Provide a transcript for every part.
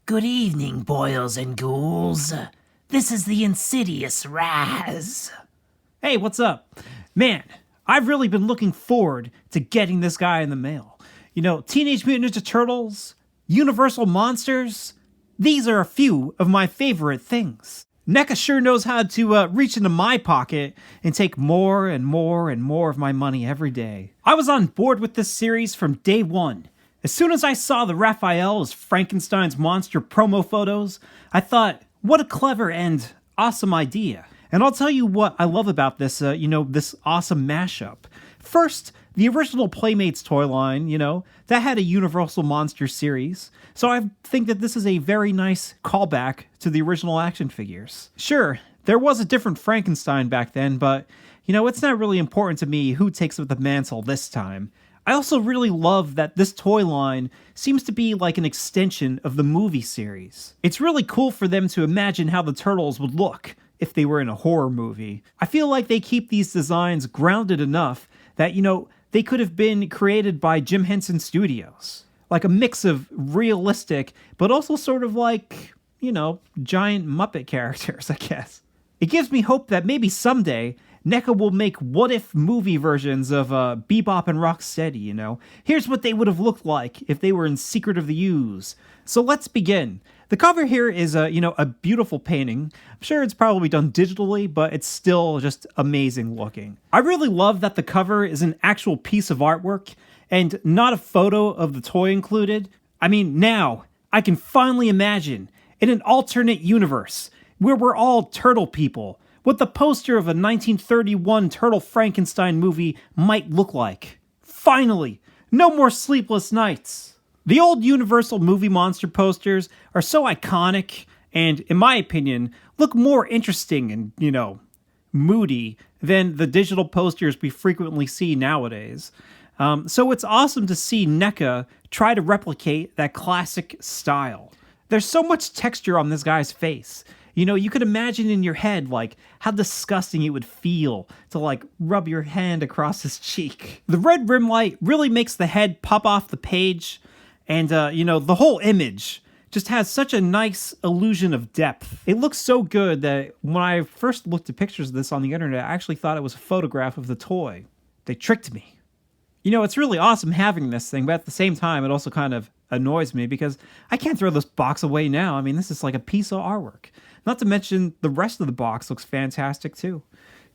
Good evening, boils and ghouls. This is the insidious Raz. Hey, what's up? Man, I've really been looking forward to getting this guy in the mail. You know, Teenage Mutant Ninja Turtles, Universal Monsters, these are a few of my favorite things. NECA sure knows how to reach into my pocket and take more and more and more of my money every day. I was on board with this series from day one. As soon as I saw the Raphael as Frankenstein's monster promo photos, I thought, what a clever and awesome idea. And I'll tell you what I love about this, this awesome mashup. First, the original Playmates toy line, that had a Universal Monster series. So I think that this is a very nice callback to the original action figures. Sure, there was a different Frankenstein back then, but, it's not really important to me who takes up the mantle this time. I also really love that this toy line seems to be like an extension of the movie series. It's really cool for them to imagine how the Turtles would look if they were in a horror movie. I feel like they keep these designs grounded enough that, they could have been created by Jim Henson Studios. Like a mix of realistic, but also sort of like, giant Muppet characters, I guess. It gives me hope that maybe someday NECA will make what-if movie versions of Bebop and Rocksteady, Here's what they would have looked like if they were in Secret of the Ooze. So let's begin. The cover here is, a beautiful painting. I'm sure it's probably done digitally, but it's still just amazing looking. I really love that the cover is an actual piece of artwork and not a photo of the toy included. I mean, now I can finally imagine in an alternate universe where we're all turtle people, what the poster of a 1931 Turtle Frankenstein movie might look like. Finally, no more sleepless nights. The old Universal movie monster posters are so iconic and, in my opinion, look more interesting and, moody than the digital posters we frequently see nowadays. So it's awesome to see NECA try to replicate that classic style. There's so much texture on this guy's face. You could imagine in your head, how disgusting it would feel to, rub your hand across his cheek. The red rim light really makes the head pop off the page, and, the whole image just has such a nice illusion of depth. It looks so good that when I first looked at pictures of this on the internet, I actually thought it was a photograph of the toy. They tricked me. It's really awesome having this thing, but at the same time, it also kind of annoys me because I can't throw this box away now. I mean, this is like a piece of artwork. Not to mention, the rest of the box looks fantastic, too.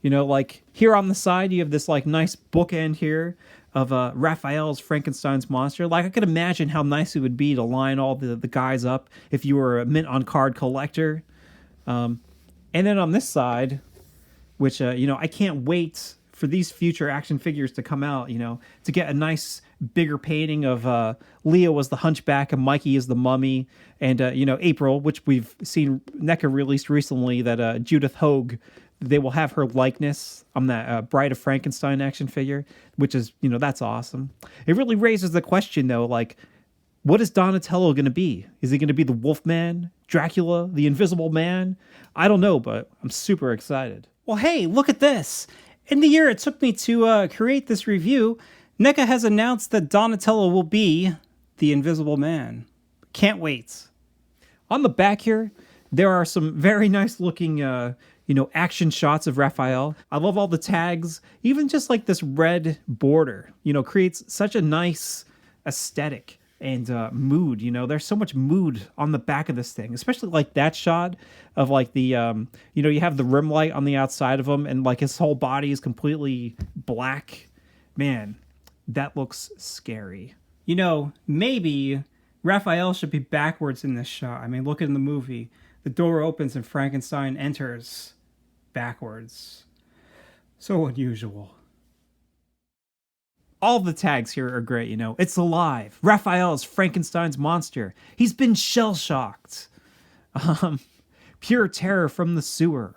Here on the side, you have this, nice bookend here of Raphael's Frankenstein's monster. I could imagine how nice it would be to line all the guys up if you were a mint-on-card collector. And then on this side, which, I can't wait for these future action figures to come out, to get a nice bigger painting of Leo as the Hunchback and Mikey as the Mummy, and April, which we've seen NECA released recently, that Judith Hogue, they will have her likeness on that Bride of Frankenstein action figure, which is, that's awesome. It really raises the question, though, what is Donatello going to be? Is he going to be the Wolfman, Dracula, the Invisible Man? I don't know, but I'm super excited. Well, hey, look at this. In the year it took me to create this review, NECA has announced that Donatello will be the Invisible Man. Can't wait. On the back here, there are some very nice looking, action shots of Raphael. I love all the tags. Even just this red border, creates such a nice aesthetic and mood. There's so much mood on the back of this thing, especially that shot of the, you have the rim light on the outside of him and his whole body is completely black. Man, that looks scary. Maybe Raphael should be backwards in this shot. I mean, look in the movie. The door opens and Frankenstein enters backwards. So unusual. All the tags here are great, It's alive. Raphael is Frankenstein's monster. He's been shell-shocked. Pure terror from the sewer.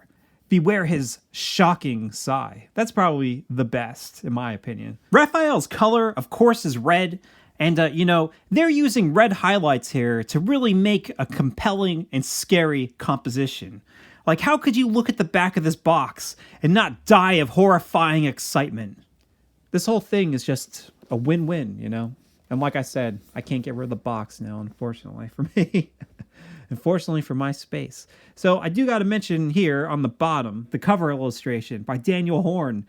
Beware his shocking sigh. That's probably the best, in my opinion. Raphael's color, of course, is red. And, they're using red highlights here to really make a compelling and scary composition. How could you look at the back of this box and not die of horrifying excitement? This whole thing is just a win-win, And like I said, I can't get rid of the box now, unfortunately, for me. unfortunately for my space. So I do got to mention here on the bottom, the cover illustration by Daniel Horn.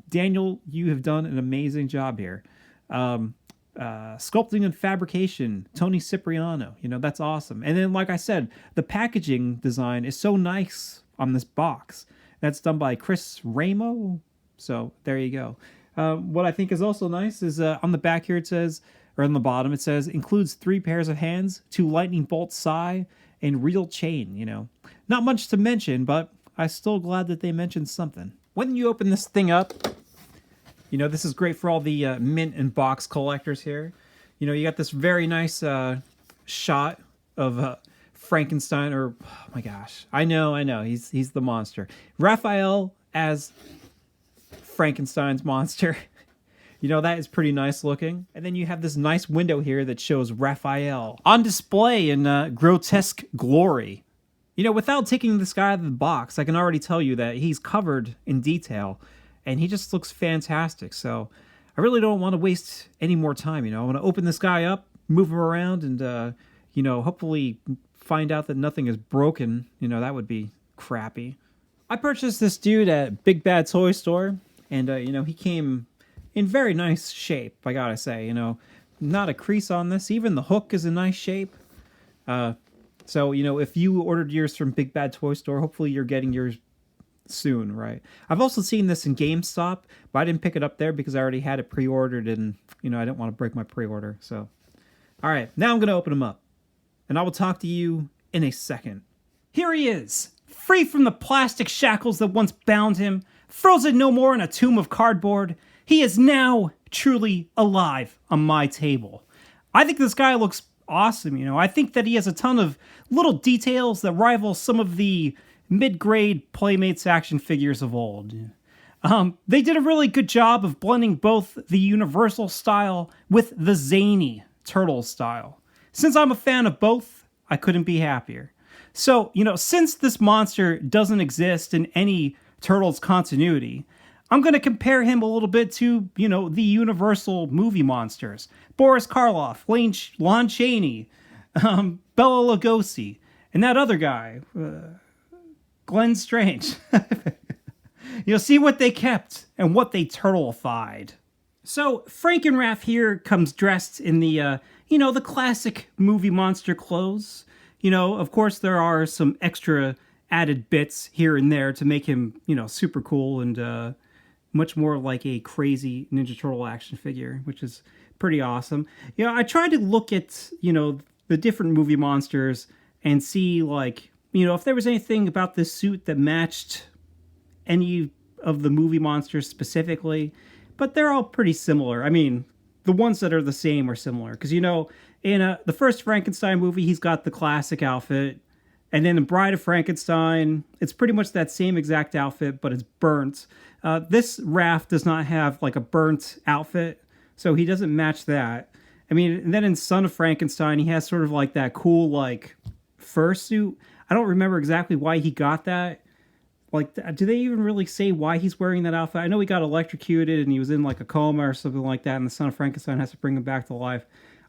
Daniel, you have done an amazing job here. Sculpting and fabrication, Tony Cipriano. That's awesome. And then, like I said, the packaging design is so nice on this box. That's done by Chris Ramo. So there you go. What I think is also nice is on the back here it says, or on the bottom it says, includes 3 pairs of hands, 2 lightning bolt sai, and real chain. Not much to mention, but I'm still glad that they mentioned something. When you open this thing up, this is great for all the mint and box collectors here. You got this very nice shot of Frankenstein, or, oh my gosh, I know, he's the monster. Raphael as Frankenstein's monster. That is pretty nice looking. And then you have this nice window here that shows Raphael on display in grotesque glory. Without taking this guy out of the box, I can already tell you that he's covered in detail. And he just looks fantastic. So I really don't want to waste any more time. I want to open this guy up, move him around, and, hopefully find out that nothing is broken. That would be crappy. I purchased this dude at Big Bad Toy Store. And, he came in very nice shape, I gotta say. Not a crease on this. Even the hook is in nice shape. So, if you ordered yours from Big Bad Toy Store, hopefully you're getting yours soon, right? I've also seen this in GameStop, but I didn't pick it up there because I already had it pre-ordered, and I didn't want to break my pre-order. So, all right, now I'm gonna open them up, and I will talk to you in a second. Here he is, free from the plastic shackles that once bound him, frozen no more in a tomb of cardboard. He is now truly alive on my table. I think this guy looks awesome. I think that he has a ton of little details that rival some of the mid-grade Playmates action figures of old. They did a really good job of blending both the Universal style with the zany Turtles style. Since I'm a fan of both, I couldn't be happier. So, since this monster doesn't exist in any Turtles continuity, I'm going to compare him a little bit to, the Universal movie monsters. Boris Karloff, Lon Chaney, Bela Lugosi, and that other guy, Glenn Strange. You'll see what they kept and what they turtleified. So Frankenraff here comes dressed in the, the classic movie monster clothes. Of course there are some extra added bits here and there to make him, super cool and much more like a crazy Ninja Turtle action figure, which is pretty awesome. I tried to look at, the different movie monsters and see, like, if there was anything about this suit that matched any of the movie monsters specifically, but they're all pretty similar. I mean, the ones that are the same are similar. Because, in the first Frankenstein movie, he's got the classic outfit. And then in Bride of Frankenstein, it's pretty much that same exact outfit, but it's burnt. This Raph does not have, like, a burnt outfit, so he doesn't match that. I mean, and then in Son of Frankenstein, he has sort of, like, that cool, like, fursuit. I don't remember exactly why he got that. Like, do they even really say why he's wearing that outfit? I know he got electrocuted and he was in, like, a coma or something like that, and the Son of Frankenstein has to bring him back to life.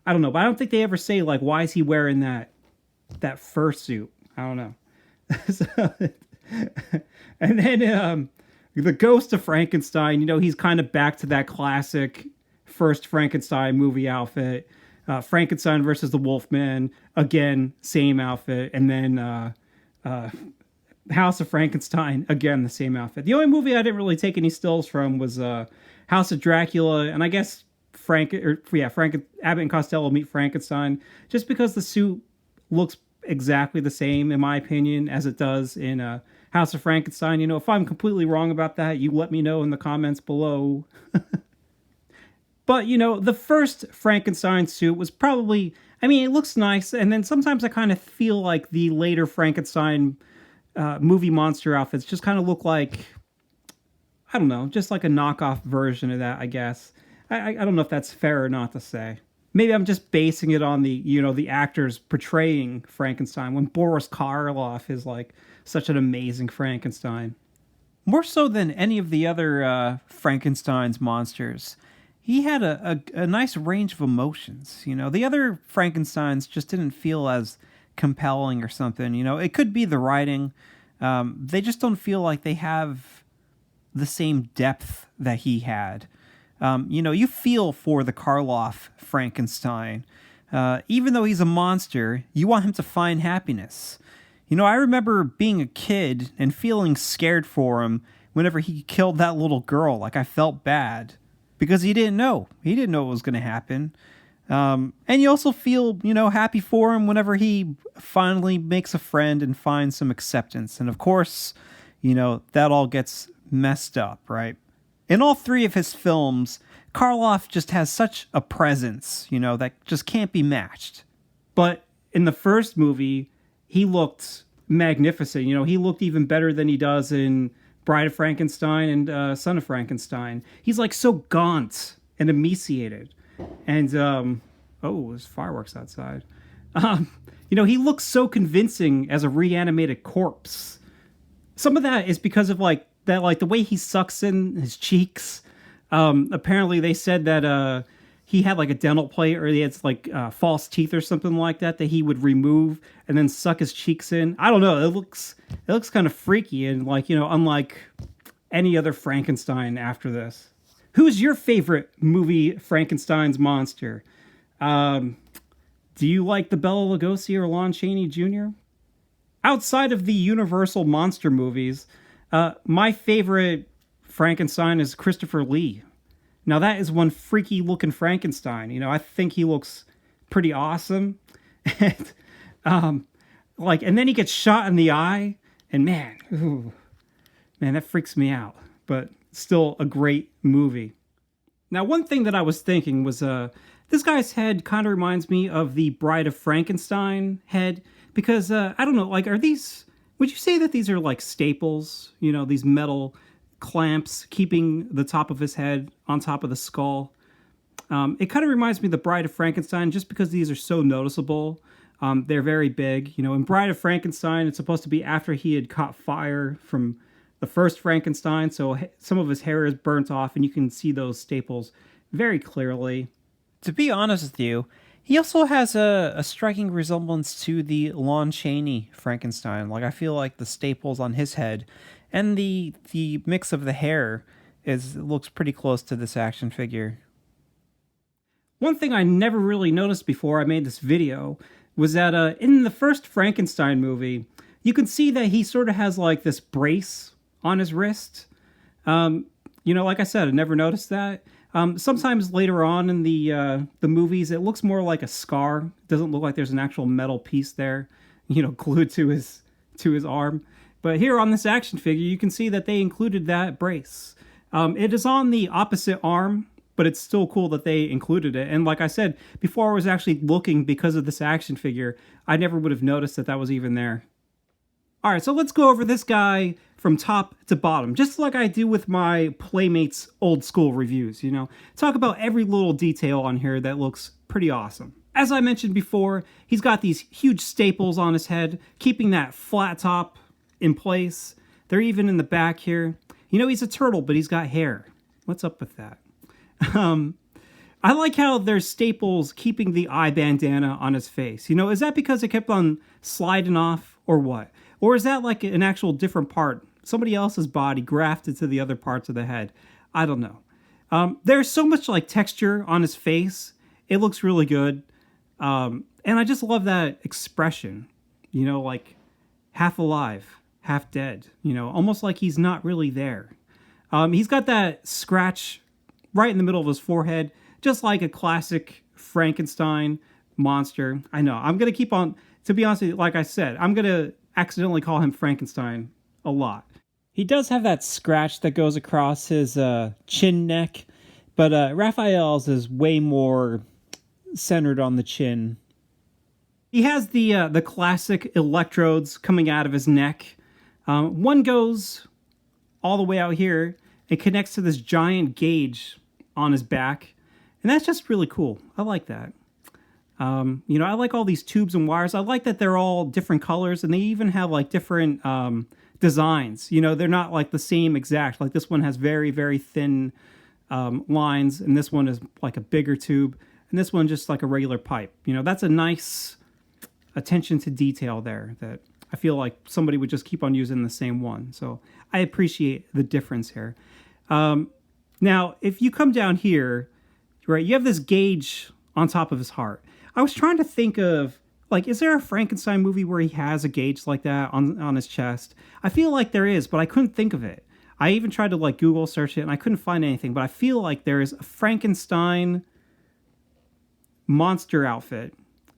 I don't know, but I don't think they ever say, like, why is he wearing that fursuit? I don't know. And then the Ghost of Frankenstein, he's kind of back to that classic first Frankenstein movie outfit. Frankenstein versus the Wolfman, again, same outfit. And then House of Frankenstein, again, the same outfit. The only movie I didn't really take any stills from was House of Dracula, and I guess Abbott and Costello meet Frankenstein, just because the suit looks exactly the same, in my opinion, as it does in House of Frankenstein. If I'm completely wrong about that, you let me know in the comments below. But, the first Frankenstein suit was probably, it looks nice, and then sometimes I kind of feel like the later Frankenstein movie monster outfits just kind of look like, I don't know, just like a knockoff version of that, I guess. I don't know if that's fair or not to say. Maybe I'm just basing it on the actors portraying Frankenstein, when Boris Karloff is, like, such an amazing Frankenstein. More so than any of the other Frankenstein's monsters, he had a nice range of emotions. The other Frankensteins just didn't feel as compelling or something. It could be the writing. They just don't feel like they have the same depth that he had. You feel for the Karloff Frankenstein. Even though he's a monster, you want him to find happiness. I remember being a kid and feeling scared for him whenever he killed that little girl. Like, I felt bad because he didn't know. He didn't know what was going to happen. And you also feel, happy for him whenever he finally makes a friend and finds some acceptance. And of course, that all gets messed up, right? In all three of his films, Karloff just has such a presence, that just can't be matched. But in the first movie, he looked magnificent. He looked even better than he does in Bride of Frankenstein and Son of Frankenstein. He's like so gaunt and emaciated. And, there's fireworks outside. He looks so convincing as a reanimated corpse. Some of that is because of the way he sucks in his cheeks. Apparently they said that, he had like a dental plate, or he had false teeth or something like that he would remove and then suck his cheeks in. I don't know. It looks kind of freaky and unlike any other Frankenstein after this. Who's your favorite movie Frankenstein's monster? Do you like the Bela Lugosi or Lon Chaney Jr.? Outside of the Universal monster movies, my favorite Frankenstein is Christopher Lee. Now that is one freaky looking Frankenstein. I think he looks pretty awesome. And, and then he gets shot in the eye, and man, that freaks me out. But still a great movie. Now, one thing that I was thinking was, this guy's head kind of reminds me of the Bride of Frankenstein head, because, I don't know, would you say that these are like staples, these metal clamps keeping the top of his head on top of the skull? It kind of reminds me of the Bride of Frankenstein just because these are so noticeable. They're very big. In Bride of Frankenstein, it's supposed to be after he had caught fire from the first Frankenstein, so some of his hair is burnt off, and you can see those staples very clearly. To be honest with you, he also has a striking resemblance to the Lon Chaney Frankenstein. I feel like the staples on his head and the mix of the hair looks pretty close to this action figure. One thing I never really noticed before I made this video was that in the first Frankenstein movie, you can see that he sort of has this brace on his wrist. Like I said, I never noticed that. Sometimes later on in the movies, it looks more like a scar. It doesn't look like there's an actual metal piece there, glued to his arm. But here on this action figure, you can see that they included that brace. It is on the opposite arm, but it's still cool that they included it. And like I said, before I was actually looking because of this action figure, I never would have noticed that was even there. All right, so let's go over this guy from top to bottom, just like I do with my Playmates old school reviews, Talk about every little detail on here that looks pretty awesome. As I mentioned before, he's got these huge staples on his head, keeping that flat top in place. They're even in the back here. He's a turtle, but he's got hair. What's up with that? I like how there's staples keeping the eye bandana on his face. Is that because it kept on sliding off or what? Or is that like an actual different part? Somebody else's body grafted to the other parts of the head? I don't know. There's so much texture on his face. It looks really good. And I just love that expression. Half alive, half dead. Almost like he's not really there. He's got that scratch right in the middle of his forehead, just like a classic Frankenstein monster. I know, I'm going to keep on, to be honest with you, like I said, I'm going to accidentally call him Frankenstein a lot. He does have that scratch that goes across his chin neck, but Raphael's is way more centered on the chin. He has the classic electrodes coming out of his neck. One goes all the way out here. It connects to this giant gauge on his back. And that's just really cool. I like that. I like all these tubes and wires. I like that they're all different colors, and they even have different designs. They're not the same exact. This one has very, very thin lines, and this one is a bigger tube, and this one just a regular pipe. That's a nice attention to detail there that I feel like somebody would just keep on using the same one. So I appreciate the difference here. Now, if you come down here, right, you have this gauge on top of his heart. I was trying to think of, like, is there a Frankenstein movie where he has a gauge like that on his chest? I feel like there is, but I couldn't think of it. I even tried to, like, Google search it, and I couldn't find anything. But I feel like there is a Frankenstein monster outfit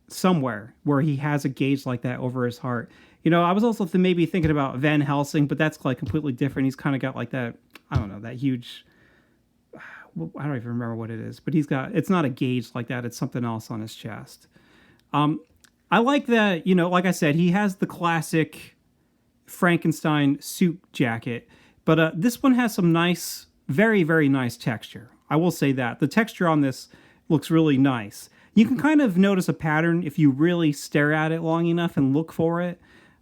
somewhere where he has a gauge like that over his heart. You know, I was also maybe thinking about Van Helsing, but that's, like, completely different. He's kind of got, like, that, I don't know, that huge... I don't even remember what it is, but it's not a gauge like that. It's something else on his chest. I like that, you know, like I said, he has the classic Frankenstein suit jacket, but this one has some nice, very, very nice texture. I will say that. The texture on this looks really nice. You can kind of notice a pattern if you really stare at it long enough and look for it.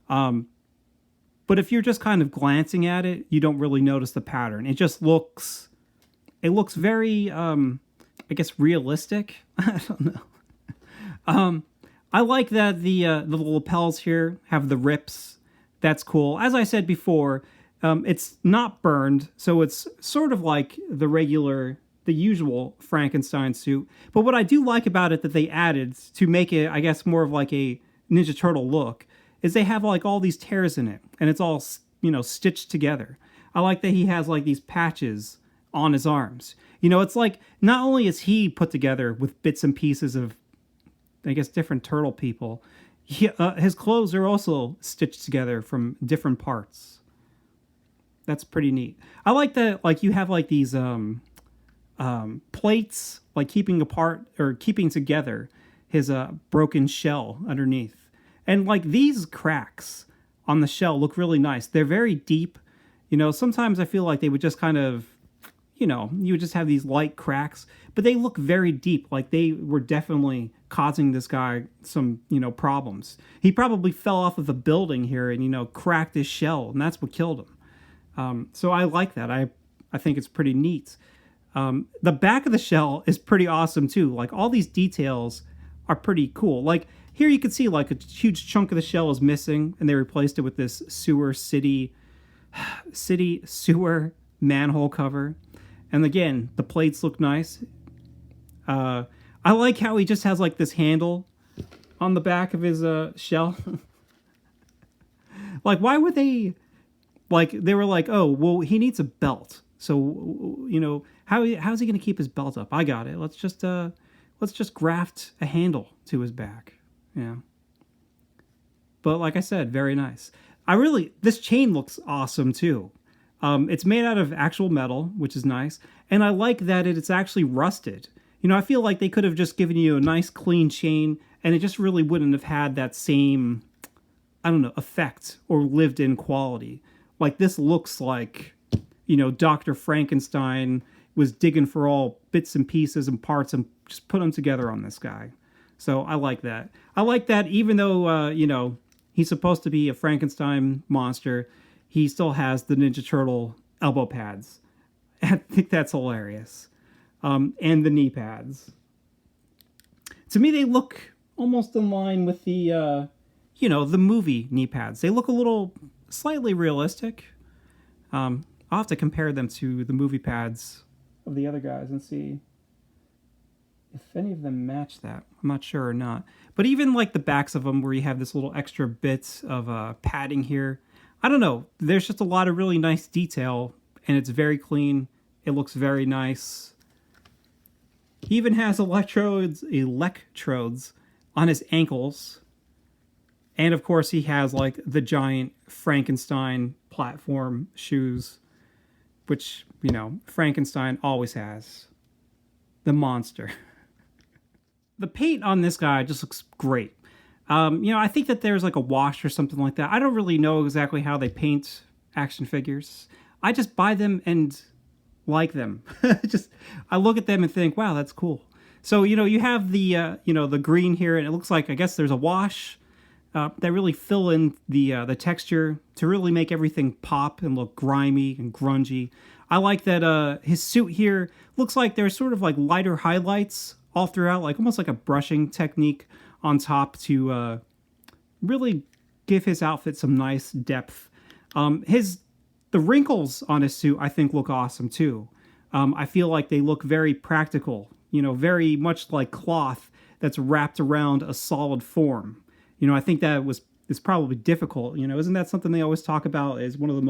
But if you're just kind of glancing at it, you don't really notice the pattern. It just looks... It looks very, I guess, realistic. I don't know. I like that the lapels here have the rips. That's cool. As I said before, it's not burned, so it's sort of like the usual Frankenstein suit. But what I do like about it that they added to make it, I guess, more of like a Ninja Turtle look, is they have like all these tears in it, and it's all, you know, stitched together. I like that he has like these patches on his arms. You know, it's like not only is he put together with bits and pieces of, I guess, different turtle people, his clothes are also stitched together from different parts. That's pretty neat. I like that, like, you have like these plates, like keeping apart or keeping together his broken shell underneath. And like these cracks on the shell look really nice. They're very deep. You know, sometimes I feel like they would just kind of, you know, you would just have these light cracks, but they look very deep. Like they were definitely causing this guy some, you know, problems. He probably fell off of a building here and, you know, cracked his shell, and that's what killed him. So I like that. I think it's pretty neat. The back of the shell is pretty awesome too. Like all these details are pretty cool. Like here you can see like a huge chunk of the shell is missing, and they replaced it with this city sewer manhole cover. And again, the plates look nice. I like how he just has like this handle on the back of his shell. Like, why would they... Like, they were like, oh, well, he needs a belt. So, you know, how's he going to keep his belt up? I got it. Let's just graft a handle to his back. Yeah. But like I said, very nice. This chain looks awesome too. It's made out of actual metal, which is nice. And I like that it's actually rusted. You know, I feel like they could have just given you a nice clean chain and it just really wouldn't have had that same, I don't know, effect or lived in quality. Like this looks like, you know, Dr. Frankenstein was digging for all bits and pieces and parts and just put them together on this guy. So I like that. I like that even though, you know, he's supposed to be a Frankenstein monster, he still has the Ninja Turtle elbow pads. I think that's hilarious. And the knee pads. To me, they look almost in line with the, you know, the movie knee pads. They look a little slightly realistic. I'll have to compare them to the movie pads of the other guys and see if any of them match that. I'm not sure or not. But even like the backs of them where you have this little extra bit of padding here, I don't know. There's just a lot of really nice detail, and it's very clean. It looks very nice. He even has electrodes on his ankles. And of course he has like the giant Frankenstein platform shoes, which, you know, Frankenstein always has. The monster. The paint on this guy just looks great. You know, I think that there's like a wash or something like that. I don't really know exactly how they paint action figures. I just buy them and like them. I look at them and think, wow, that's cool. So, you know, you have the, you know, the green here, and it looks like, I guess there's a wash that really fill in the texture to really make everything pop and look grimy and grungy. I like that his suit here looks like there's sort of like lighter highlights all throughout, like almost like a brushing technique on top to really give his outfit some nice depth. The wrinkles on his suit, I think, look awesome too. I feel like they look very practical, very much like cloth that's wrapped around a solid form. I think that is probably difficult. Isn't that something they always talk about as one of the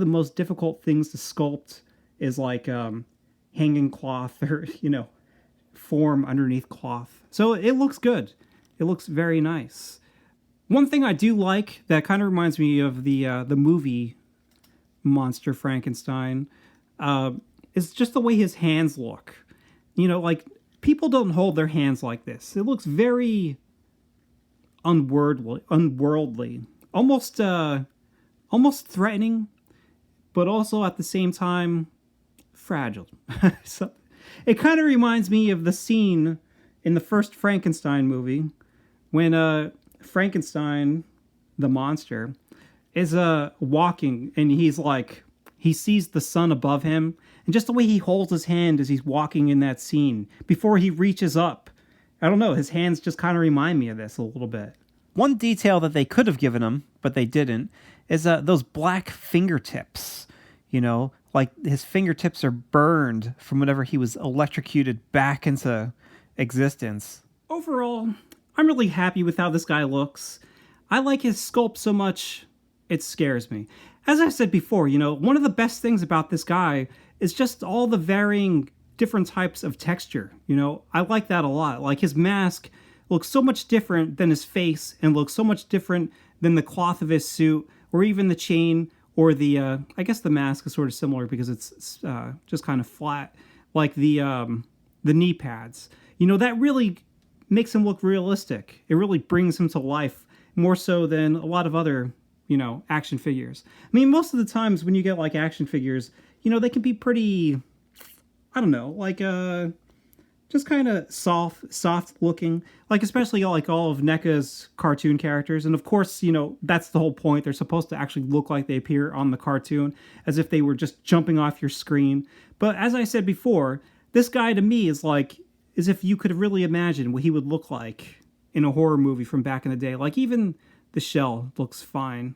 most difficult things to sculpt is like hanging cloth or form underneath cloth. So it looks good. It looks very nice. One thing I do like that kind of reminds me of the movie Monster Frankenstein is just the way his hands look. Like people don't hold their hands like this. It looks very unworldly, almost threatening, but also at the same time fragile. So it kind of reminds me of the scene in the first Frankenstein movie when Frankenstein, the monster, is walking and he sees the sun above him, and just the way he holds his hand as he's walking in that scene before he reaches up. I don't know, his hands just kind of remind me of this a little bit. One detail that they could have given him, but they didn't, is those black fingertips. Like his fingertips are burned from whenever he was electrocuted back into existence. Overall, I'm really happy with how this guy looks. I like his sculpt so much, it scares me. As I said before, one of the best things about this guy is just all the varying different types of texture. I like that a lot. Like his mask looks so much different than his face and looks so much different than the cloth of his suit or even the chain or the, I guess the mask is sort of similar because it's just kind of flat, like the knee pads. That really makes him look realistic. It really brings him to life more so than a lot of other, action figures. I mean, most of the times when you get like action figures, they can be pretty, I don't know, like just kind of soft looking, like especially like all of NECA's cartoon characters. And of course, that's the whole point. They're supposed to actually look like they appear on the cartoon, as if they were just jumping off your screen. But as I said before, this guy to me is like, as if you could really imagine what he would look like in a horror movie from back in the day. Like even the shell looks fine.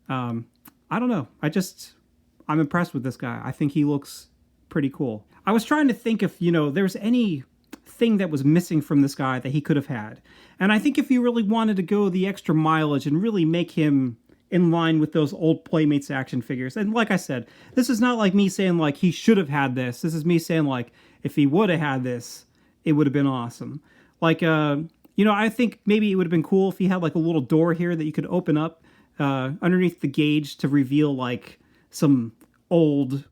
I don't know. I'm impressed with this guy. I think he looks pretty cool. I was trying to think if, there's anything that was missing from this guy that he could have had. And I think if you really wanted to go the extra mileage and really make him in line with those old Playmates action figures. And like I said, this is not like me saying like he should have had this. This is me saying like if he would have had this, it would have been awesome. Like, I think maybe it would have been cool if he had like a little door here that you could open up underneath the gauge to reveal like some old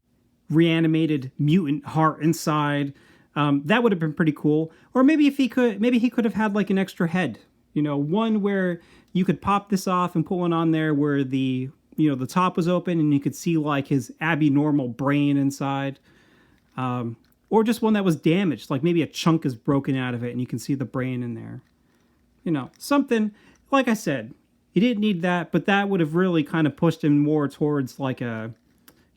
reanimated mutant heart inside. That would have been pretty cool. Or maybe he could have had like an extra head, one where you could pop this off and put one on there where the top was open and you could see like his abnormal brain inside. Or just one that was damaged, like maybe a chunk is broken out of it and you can see the brain in there. Something, like I said, you didn't need that, but that would have really kind of pushed him more towards like a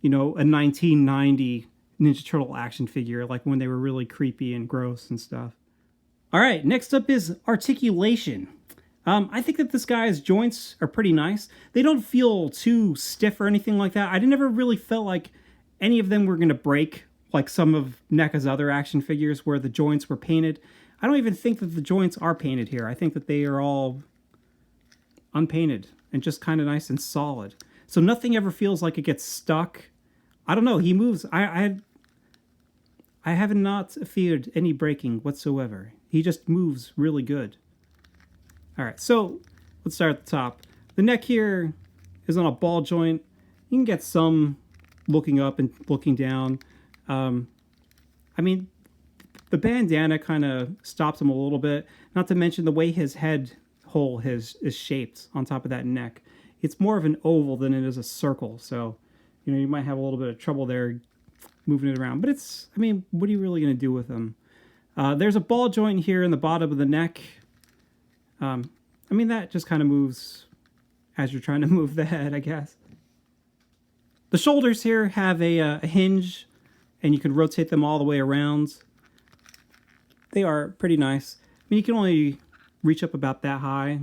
1990 Ninja Turtle action figure, like when they were really creepy and gross and stuff. All right, next up is Articulation. I think that this guy's joints are pretty nice. They don't feel too stiff or anything like that. I never really felt like any of them were going to break like some of NECA's other action figures where the joints were painted. I don't even think that the joints are painted here. I think that they are all unpainted and just kind of nice and solid. So nothing ever feels like it gets stuck. I don't know. He moves. I have not feared any breaking whatsoever. He just moves really good. All right, so let's start at the top. The neck here is on a ball joint. You can get some looking up and looking down. The bandana kind of stops him a little bit. Not to mention the way his head hole is shaped on top of that neck. It's more of an oval than it is a circle. So, you might have a little bit of trouble there moving it around. But what are you really going to do with them? There's a ball joint here in the bottom of the neck. That just kind of moves as you're trying to move the head, I guess. The shoulders here have a hinge, and you can rotate them all the way around. They are pretty nice. You can only reach up about that high.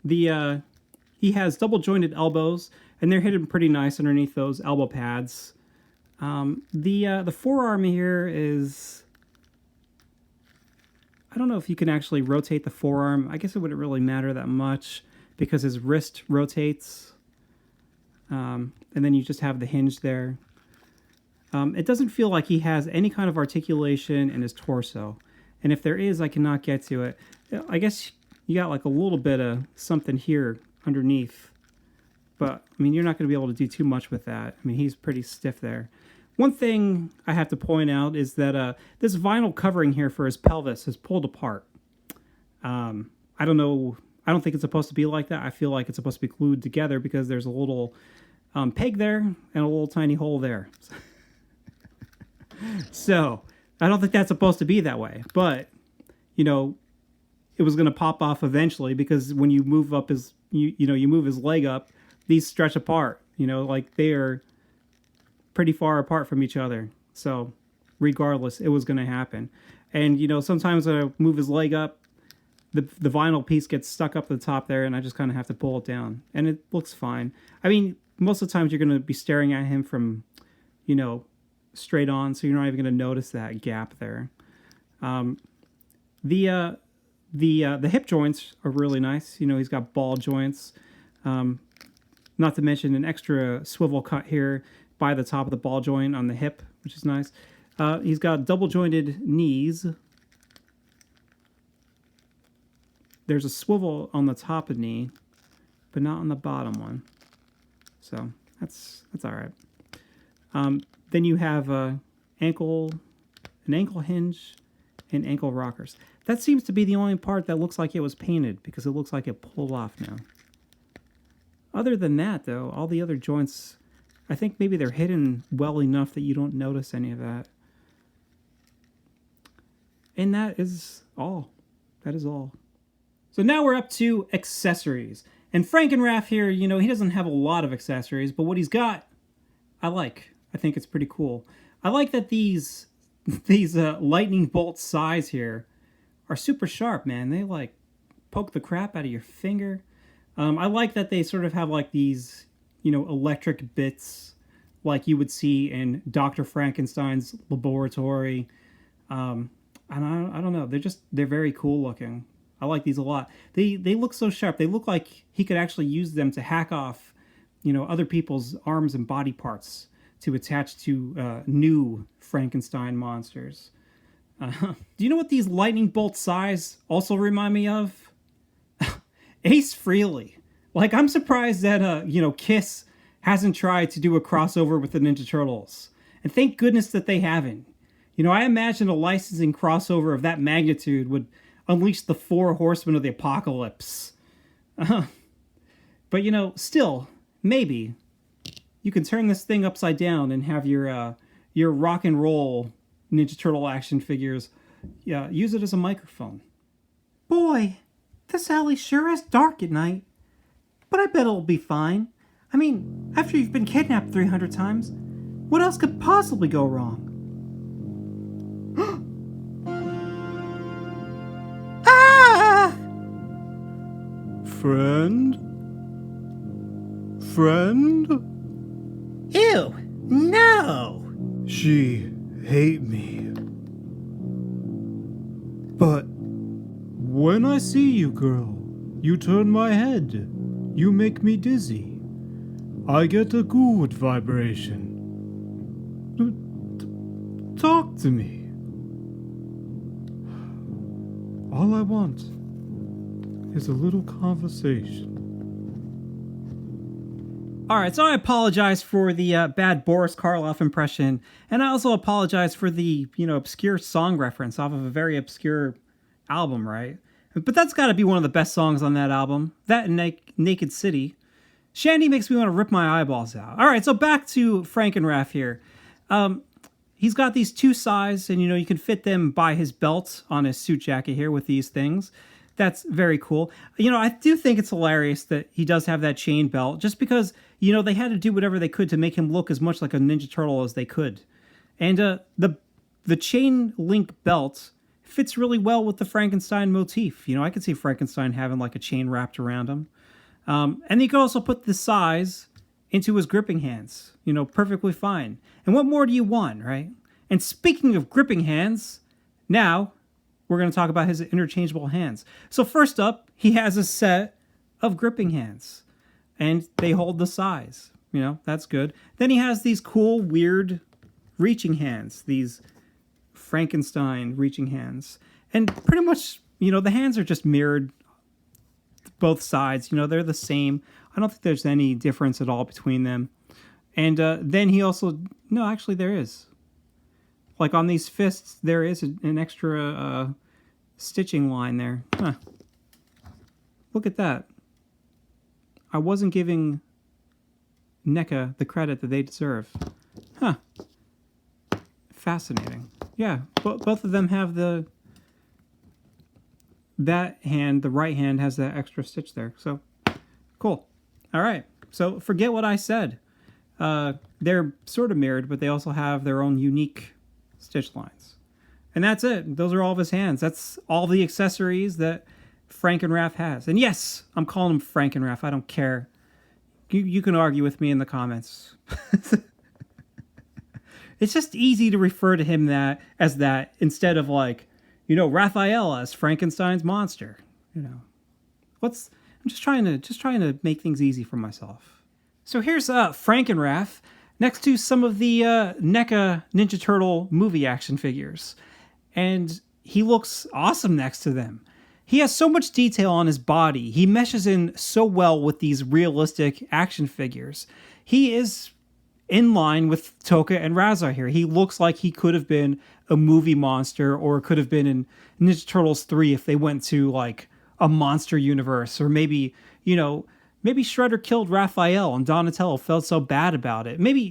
He has double jointed elbows, and they're hidden pretty nice underneath those elbow pads. The forearm here is, I don't know if you can actually rotate the forearm. I guess it wouldn't really matter that much because his wrist rotates. And then you just have the hinge there. It doesn't feel like he has any kind of articulation in his torso. And if there is, I cannot get to it. I guess you got like a little bit of something here underneath. But, I mean, you're not going to be able to do too much with that. I mean, he's pretty stiff there. One thing I have to point out is that this vinyl covering here for his pelvis is pulled apart. I don't know. I don't think it's supposed to be like that. I feel like it's supposed to be glued together because there's a little peg there and a little tiny hole there. So, I don't think that's supposed to be that way. But, you know, it was going to pop off eventually because when you move up his, you move his leg up, these stretch apart. You know, like they are pretty far apart from each other. So, regardless, it was going to happen. And, you know, sometimes when I move his leg up, the vinyl piece gets stuck up the top there, and I just kind of have to pull it down. And it looks fine. I mean, most of the times you're going to be staring at him from, you know, straight on, so you're not even going to notice that gap there. The hip joints are really nice. You know, he's got ball joints. Not to mention an extra swivel cut here by the top of the ball joint on the hip, which is nice. He's got double jointed knees. There's a swivel on the top of the knee, but not on the bottom one. So that's all right. Then you have an ankle hinge and ankle rockers. That seems to be the only part that looks like it was painted because it looks like it pulled off now. Other than that, though, all the other joints, I think maybe they're hidden well enough that you don't notice any of that. And that is all. That is all. So now we're up to accessories. And Frankenraff here, you know, he doesn't have a lot of accessories, but what he's got, I like. I think it's pretty cool. I like that these lightning bolt size here are super sharp, man. They like poke the crap out of your finger. I like that they sort of have like these, you know, electric bits like you would see in Dr. Frankenstein's laboratory. And I don't know. They're very cool looking. I like these a lot. They look so sharp. They look like he could actually use them to hack off, you know, other people's arms and body parts to attach to new Frankenstein monsters. Do you know what these lightning bolt size also remind me of? Ace Frehley. Like, I'm surprised that, you know, Kiss hasn't tried to do a crossover with the Ninja Turtles. And thank goodness that they haven't. You know, I imagine a licensing crossover of that magnitude would unleash the 4 horsemen of the apocalypse. But, you know, still, maybe you can turn this thing upside down and have your rock and roll Ninja Turtle action figures. Yeah, use it as a microphone. Boy, this alley sure is dark at night. But I bet it'll be fine. I mean, after you've been kidnapped 300 times, what else could possibly go wrong? Friend? Friend? Ew, no! She hate me. But when I see you, girl, you turn my head. You make me dizzy. I get a good vibration. Talk to me. All I want is a little conversation. All right, so I apologize for the bad Boris Karloff impression, and I also apologize for the, you know, obscure song reference off of a very obscure album, right? But that's got to be one of the best songs on that album. That and Naked City. Shandy makes me want to rip my eyeballs out. All right, so back to Frankenraff here. He's got these 2 sides, and, you know, you can fit them by his belt on his suit jacket here with these things. That's very cool. You know, I do think it's hilarious that he does have that chain belt, just because, you know, they had to do whatever they could to make him look as much like a Ninja Turtle as they could. And the chain link belt fits really well with the Frankenstein motif. I could see Frankenstein having like a chain wrapped around him. And you could also put the size into his gripping hands, perfectly fine. And what more do you want, right? And speaking of gripping hands, now we're going to talk about his interchangeable hands. So first up, he has a set of gripping hands, and they hold the size. That's good. Then he has these cool, weird reaching hands, these Frankenstein reaching hands. And pretty much, the hands are just mirrored both sides. They're the same. I don't think there's any difference at all between them. And then he also... No, actually there is. Like on these fists, there is an extra stitching line there. Huh. Look at that. I wasn't giving NECA the credit that they deserve. Huh. Fascinating. Yeah, both of them have that hand, the right hand has that extra stitch there. So, cool. All right. So, forget what I said. They're sort of mirrored, but they also have their own unique stitch lines. And that's it. Those are all of his hands. That's all the accessories that Frankenraff has. And yes, I'm calling him Frankenraff. I don't care. You can argue with me in the comments. It's just easy to refer to him as that instead of like, Raphael as Frankenstein's monster. I'm just trying to make things easy for myself. So here's Frankenraff next to some of the NECA Ninja Turtle movie action figures. And he looks awesome next to them. He has so much detail on his body. He meshes in so well with these realistic action figures. He is in line with Toka and Razar here. He looks like he could have been a movie monster, or could have been in Ninja Turtles 3 if they went to like a monster universe, or maybe Shredder killed Raphael and Donatello felt so bad about it. Maybe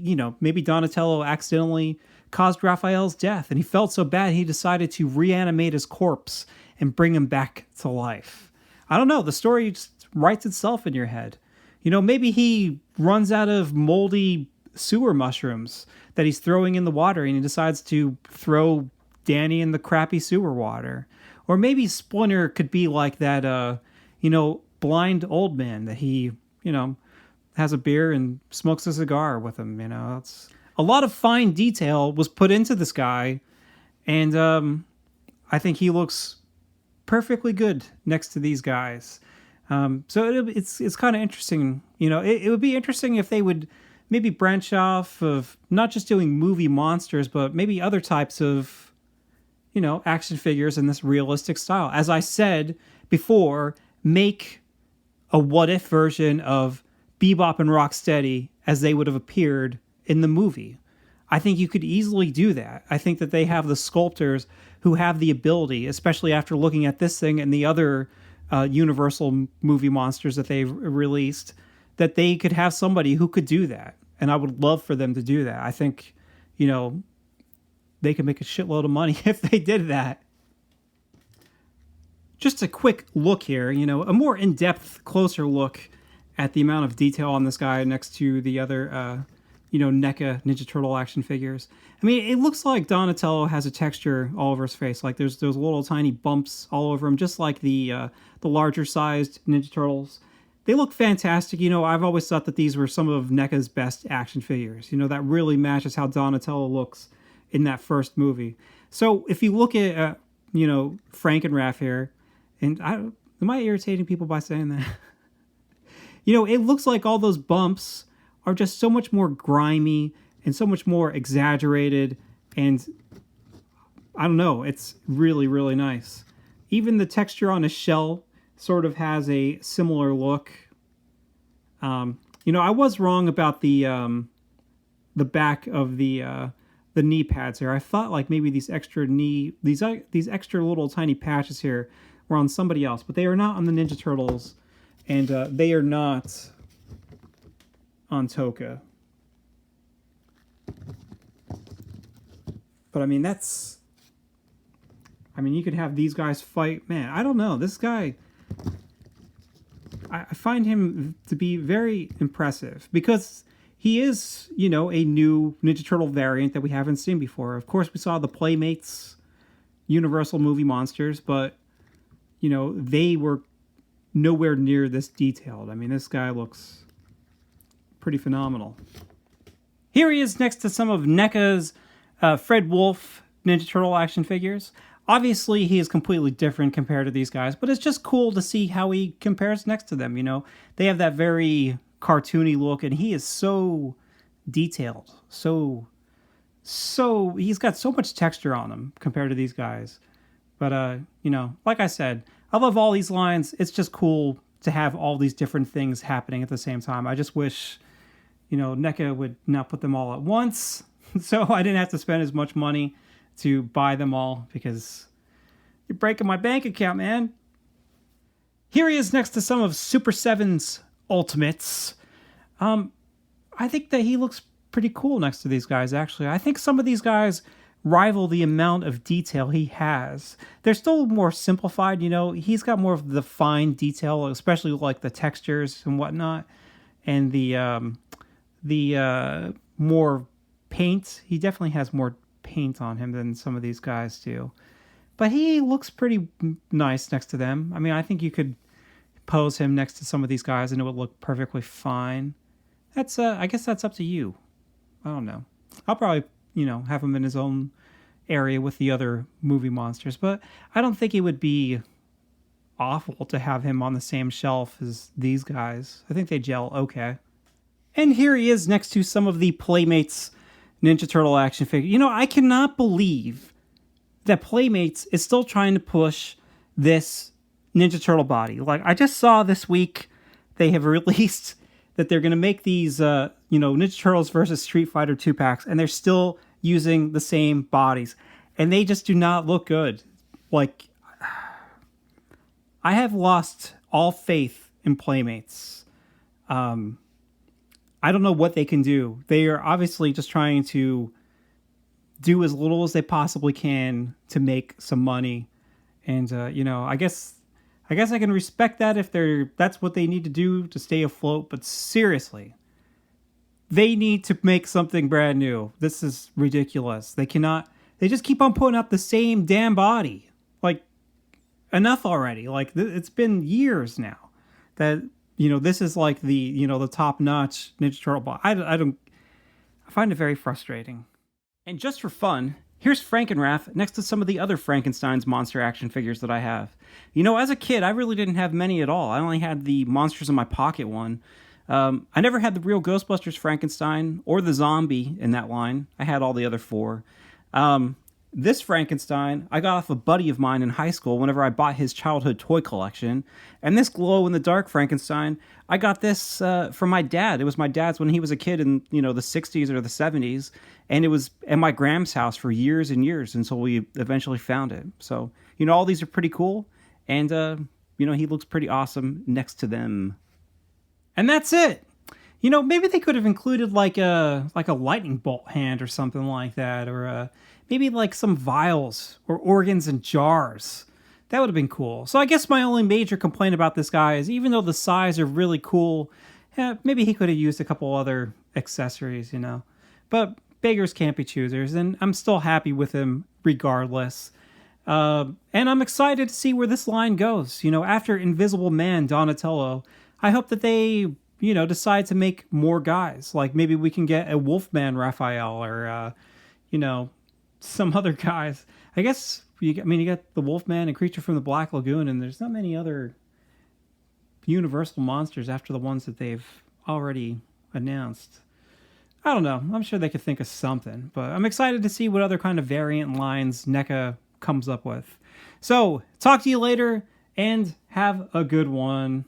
Donatello accidentally caused Raphael's death and he felt so bad he decided to reanimate his corpse and bring him back to life. I don't know. The story just writes itself in your head. Maybe he runs out of moldy sewer mushrooms that he's throwing in the water and he decides to throw Danny in the crappy sewer water. Or maybe Splinter could be like that, blind old man that he, has a beer and smokes a cigar with him. It's a lot of fine detail was put into this guy. And I think he looks perfectly good next to these guys. So it's kind of interesting. It would be interesting if they would maybe branch off of not just doing movie monsters, but maybe other types of, action figures in this realistic style. As I said before, make a what-if version of Bebop and Rocksteady as they would have appeared in the movie. I think you could easily do that. I think that they have the sculptors who have the ability, especially after looking at this thing and the other Universal movie monsters that they've released, that they could have somebody who could do that. And I would love for them to do that. I think, they could make a shitload of money if they did that. Just a quick look here, a more in-depth, closer look at the amount of detail on this guy next to the other, NECA Ninja Turtle action figures. I mean, it looks like Donatello has a texture all over his face. Like there's little tiny bumps all over him, just like the larger sized Ninja Turtles. They look fantastic. I've always thought that these were some of NECA's best action figures. That really matches how Donatello looks in that first movie. So if you look at, Frankenraff here, and am I irritating people by saying that? It looks like all those bumps are just so much more grimy and so much more exaggerated. And I don't know, it's really, really nice. Even the texture on his shell sort of has a similar look. I was wrong about the back of the knee pads here. I thought like maybe these extra little tiny patches here were on somebody else, but they are not on the Ninja Turtles, and they are not on Toka. But I mean, you could have these guys fight. Man, I don't know. This guy, I find him to be very impressive because he is, a new Ninja Turtle variant that we haven't seen before. Of course, we saw the Playmates, Universal movie monsters, but, they were nowhere near this detailed. I mean, this guy looks pretty phenomenal. Here he is next to some of NECA's Fred Wolf Ninja Turtle action figures. Obviously, he is completely different compared to these guys, but it's just cool to see how he compares next to them, They have that very cartoony look, and he is so detailed. So he's got so much texture on him compared to these guys. But, like I said, I love all these lines. It's just cool to have all these different things happening at the same time. I just wish, NECA would not put them all at once, so I didn't have to spend as much money to buy them all, because you're breaking my bank account, man. Here he is next to some of Super 7's Ultimates. I think that he looks pretty cool next to these guys, actually. I think some of these guys rival the amount of detail he has. They're still more simplified, He's got more of the fine detail, especially like the textures and whatnot, and the more paint. He definitely has more paint on him than some of these guys do. But he looks pretty nice next to them. I mean, I think you could pose him next to some of these guys and it would look perfectly fine. That's I guess that's up to you. I don't know. I'll probably, have him in his own area with the other movie monsters, but I don't think it would be awful to have him on the same shelf as these guys. I think they gel okay. And here he is next to some of the Playmates Ninja Turtle action figure. I cannot believe that Playmates is still trying to push this Ninja Turtle body. Like, I just saw this week they have released that they're going to make these, Ninja Turtles versus Street Fighter 2-packs, and they're still using the same bodies. And they just do not look good. Like, I have lost all faith in Playmates. I don't know what they can do. They are obviously just trying to do as little as they possibly can to make some money. And, I guess I can respect that if that's what they need to do to stay afloat. But seriously, they need to make something brand new. This is ridiculous. They just keep on putting out the same damn body. Like, enough already. Like, it's been years now that, this is like the, the top-notch Ninja Turtle body. I find it very frustrating. And just for fun, here's Frankenrath next to some of the other Frankenstein's monster action figures that I have. As a kid, I really didn't have many at all. I only had the Monsters in My Pocket one. I never had the real Ghostbusters Frankenstein or the zombie in that line. I had all the other four. This Frankenstein, I got off a buddy of mine in high school whenever I bought his childhood toy collection. And this glow-in-the-dark Frankenstein, I got this from my dad. It was my dad's when he was a kid in, the 60s or the 70s. And it was at my Gram's house for years and years until we eventually found it. So, all these are pretty cool. And, he looks pretty awesome next to them. And that's it. Maybe they could have included like a lightning bolt hand or something like that. Or maybe like some vials or organs and jars. That would have been cool. So I guess my only major complaint about this guy is even though the size are really cool, maybe he could have used a couple other accessories, But beggars can't be choosers, and I'm still happy with him regardless. And I'm excited to see where this line goes. After Invisible Man Donatello, I hope that they, decide to make more guys. Like maybe we can get a Wolfman Raphael or, some other guys. I guess, you got the Wolfman and Creature from the Black Lagoon, and there's not many other Universal monsters after the ones that they've already announced. I don't know. I'm sure they could think of something, but I'm excited to see what other kind of variant lines NECA comes up with. So, talk to you later, and have a good one.